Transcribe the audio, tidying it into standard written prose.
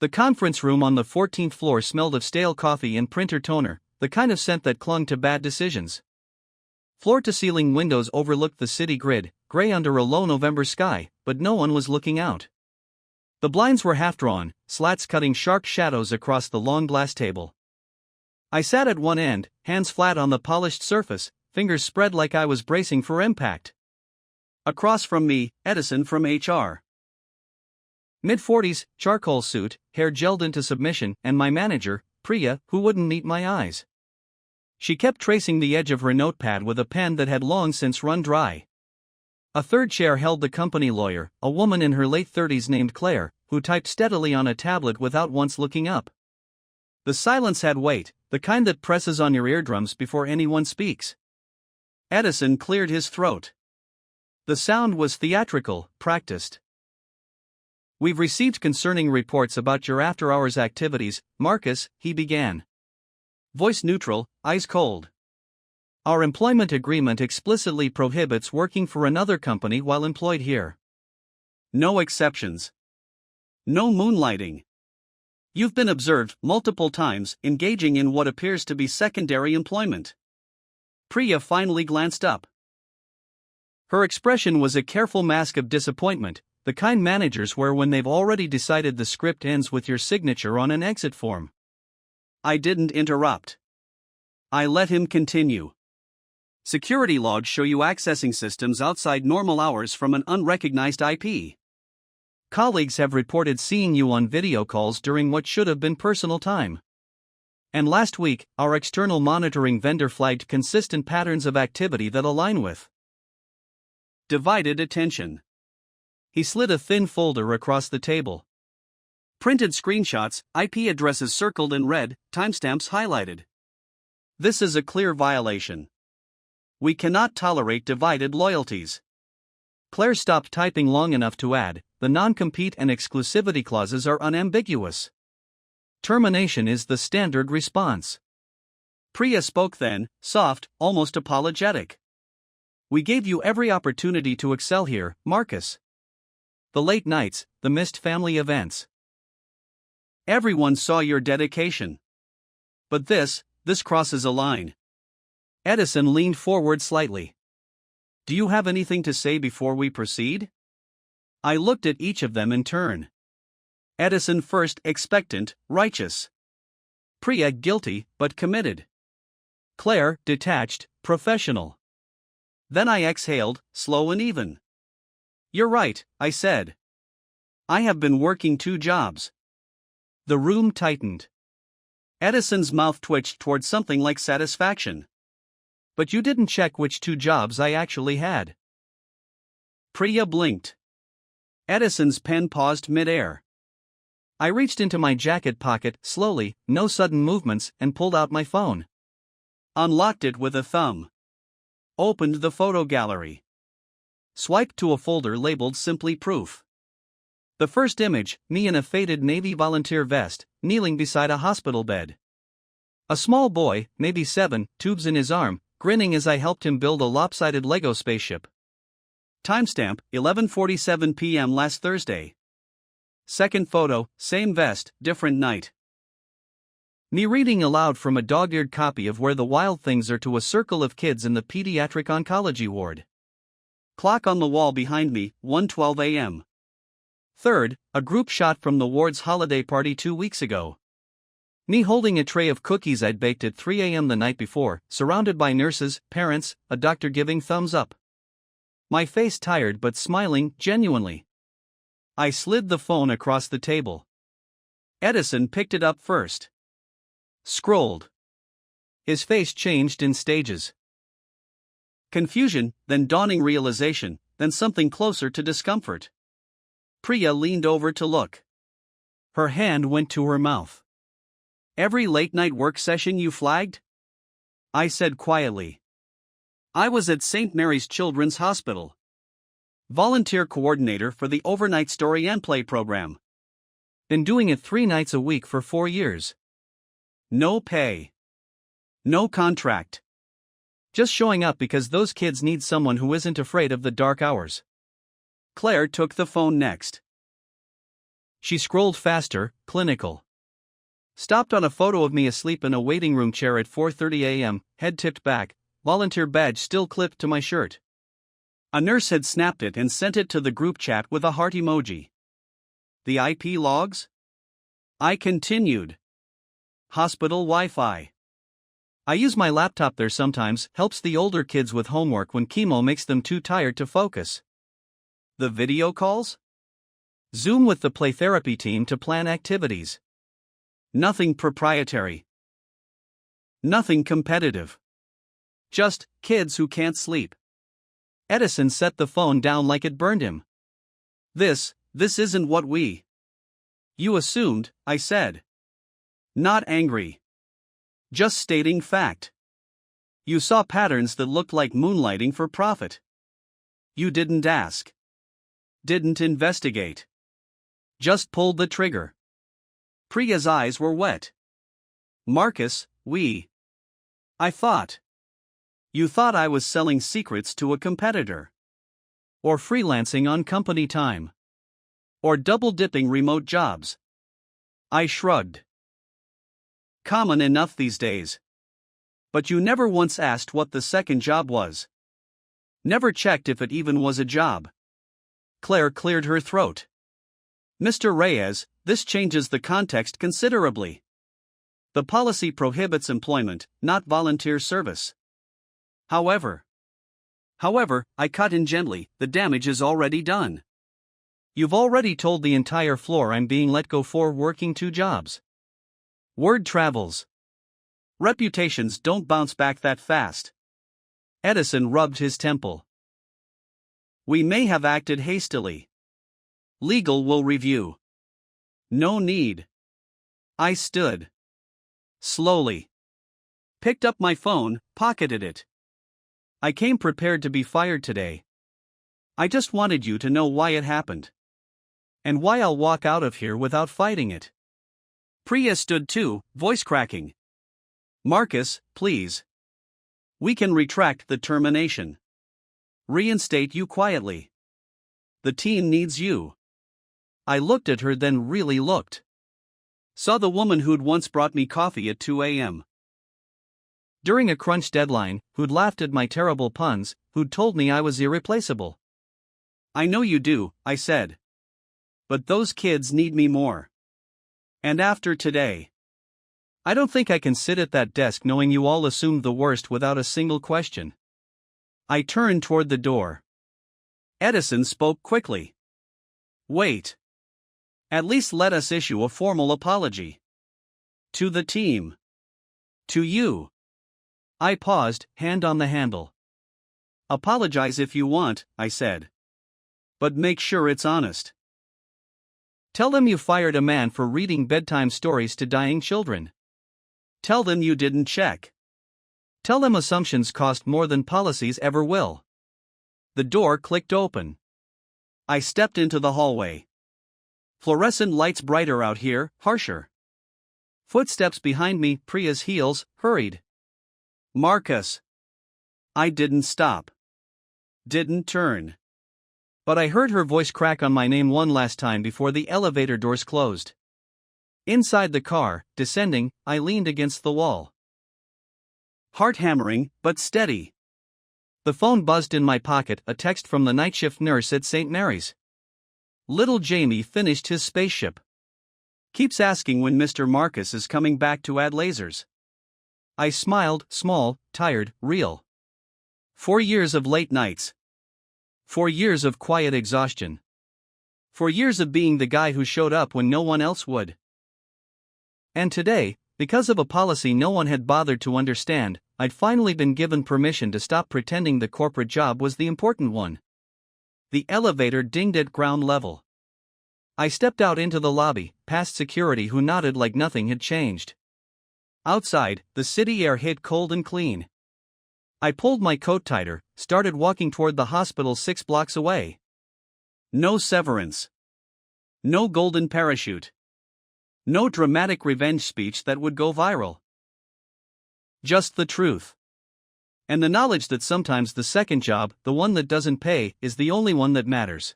The conference room on the 14th floor smelled of stale coffee and printer toner, the kind of scent that clung to bad decisions. Floor-to-ceiling windows overlooked the city grid, gray under a low November sky, but no one was looking out. The blinds were half-drawn, slats cutting sharp shadows across the long glass table. I sat at one end, hands flat on the polished surface, fingers spread like I was bracing for impact. Across from me, Edison from HR. Mid-40s, charcoal suit, hair gelled into submission, and my manager, Priya, who wouldn't meet my eyes. She kept tracing the edge of her notepad with a pen that had long since run dry. A third chair held the company lawyer, a woman in her late 30s named Claire, who typed steadily on a tablet without once looking up. The silence had weight, the kind that presses on your eardrums before anyone speaks. Edison cleared his throat. The sound was theatrical, practiced. "We've received concerning reports about your after-hours activities, Marcus," he began. Voice neutral, eyes cold. "Our employment agreement explicitly prohibits working for another company while employed here. No exceptions. No moonlighting. You've been observed multiple times engaging in what appears to be secondary employment." Priya finally glanced up. Her expression was a careful mask of disappointment, the kind managers wear when they've already decided the script ends with your signature on an exit form. I didn't interrupt. I let him continue. "Security logs show you accessing systems outside normal hours from an unrecognized IP. Colleagues have reported seeing you on video calls during what should have been personal time. And last week, our external monitoring vendor flagged consistent patterns of activity that align with divided attention." He slid a thin folder across the table. Printed screenshots, IP addresses circled in red, timestamps highlighted. "This is a clear violation. We cannot tolerate divided loyalties." Claire stopped typing long enough to add, "The non-compete and exclusivity clauses are unambiguous. Termination is the standard response." Priya spoke then, soft, almost apologetic. "We gave you every opportunity to excel here, Marcus. The late nights, the missed family events. Everyone saw your dedication. But this crosses a line." Edison leaned forward slightly. "Do you have anything to say before we proceed?" I looked at each of them in turn. Edison first, expectant, righteous. Priya guilty, but committed. Claire detached, professional. Then I exhaled, slow and even. "You're right," I said. "I have been working 2 jobs. The room tightened. Edison's mouth twitched toward something like satisfaction. "But you didn't check which 2 jobs I actually had." Priya blinked. Edison's pen paused mid-air. I reached into my jacket pocket, slowly, no sudden movements, and pulled out my phone. Unlocked it with a thumb. Opened the photo gallery. Swiped to a folder labeled Simply Proof. The first image, me in a faded Navy volunteer vest, kneeling beside a hospital bed. A small boy, maybe 7, tubes in his arm, grinning as I helped him build a lopsided Lego spaceship. Timestamp, 11:47 p.m. last Thursday. Second photo, same vest, different night. Me reading aloud from a dog-eared copy of Where the Wild Things Are to a circle of kids in the pediatric oncology ward. Clock on the wall behind me, 1:12 a.m. Third, a group shot from the ward's holiday party 2 weeks ago. Me holding a tray of cookies I'd baked at 3 a.m. the night before, surrounded by nurses, parents, a doctor giving thumbs up. My face tired but smiling, genuinely. I slid the phone across the table. Edison picked it up first. Scrolled. His face changed in stages. Confusion, then dawning realization, then something closer to discomfort. Priya leaned over to look. Her hand went to her mouth. "Every late-night work session you flagged?" I said quietly. "I was at St. Mary's Children's Hospital. Volunteer coordinator for the overnight story and play program. Been doing it 3 nights a week for 4 years. No pay. No contract. Just showing up because those kids need someone who isn't afraid of the dark hours." Claire took the phone next. She scrolled faster, clinical. Stopped on a photo of me asleep in a waiting room chair at 4:30 a.m., head tipped back, volunteer badge still clipped to my shirt. A nurse had snapped it and sent it to the group chat with a heart emoji. The IP logs? I continued. Hospital Wi-Fi. I use my laptop there sometimes, helps the older kids with homework when chemo makes them too tired to focus. The video calls? Zoom with the play therapy team to plan activities. Nothing proprietary. Nothing competitive. Just kids who can't sleep. Edison set the phone down like it burned him. This isn't what we. You assumed, I said. Not angry. Just stating fact. You saw patterns that looked like moonlighting for profit. You didn't ask. Didn't investigate. Just pulled the trigger. Priya's eyes were wet. Marcus, I thought. You thought I was selling secrets to a competitor. Or freelancing on company time. Or double-dipping remote jobs. I shrugged. Common enough these days. But you never once asked what the second job was. Never checked if it even was a job. Claire cleared her throat. Mr. Reyes, this changes the context considerably. The policy prohibits employment, not volunteer service. However, I cut in gently, the damage is already done. You've already told the entire floor I'm being let go for working 2 jobs. Word travels. Reputations don't bounce back that fast. Edison rubbed his temple. We may have acted hastily. Legal will review. No need. I stood. Slowly. Picked up my phone, pocketed it. I came prepared to be fired today. I just wanted you to know why it happened. And why I'll walk out of here without fighting it. Priya stood too, voice cracking. Marcus, please. We can retract the termination. Reinstate you quietly. The team needs you. I looked at her, then really looked. Saw the woman who'd once brought me coffee at 2 a.m. during a crunch deadline, who'd laughed at my terrible puns, who'd told me I was irreplaceable. I know you do, I said. But those kids need me more. And after today, I don't think I can sit at that desk knowing you all assumed the worst without a single question. I turned toward the door. Edison spoke quickly. Wait. At least let us issue a formal apology. To the team. To you. I paused, hand on the handle. Apologize if you want, I said. But make sure it's honest. Tell them you fired a man for reading bedtime stories to dying children. Tell them you didn't check. Tell them assumptions cost more than policies ever will. The door clicked open. I stepped into the hallway. Fluorescent lights brighter out here, harsher. Footsteps behind me, Priya's heels, hurried. Marcus. I didn't stop. Didn't turn. But I heard her voice crack on my name one last time before the elevator doors closed. Inside the car, descending, I leaned against the wall. Heart hammering, but steady. The phone buzzed in my pocket, a text from the night shift nurse at St. Mary's. Little Jamie finished his spaceship. Keeps asking when Mr. Marcus is coming back to add lasers. I smiled, small, tired, real. 4 years of late nights. 4 years of quiet exhaustion. 4 years of being the guy who showed up when no one else would. And today, because of a policy no one had bothered to understand, I'd finally been given permission to stop pretending the corporate job was the important one. The elevator dinged at ground level. I stepped out into the lobby, past security who nodded like nothing had changed. Outside, the city air hit cold and clean. I pulled my coat tighter, started walking toward the hospital 6 blocks away. No severance. No golden parachute. No dramatic revenge speech that would go viral. Just the truth. And the knowledge that sometimes the second job, the one that doesn't pay, is the only one that matters.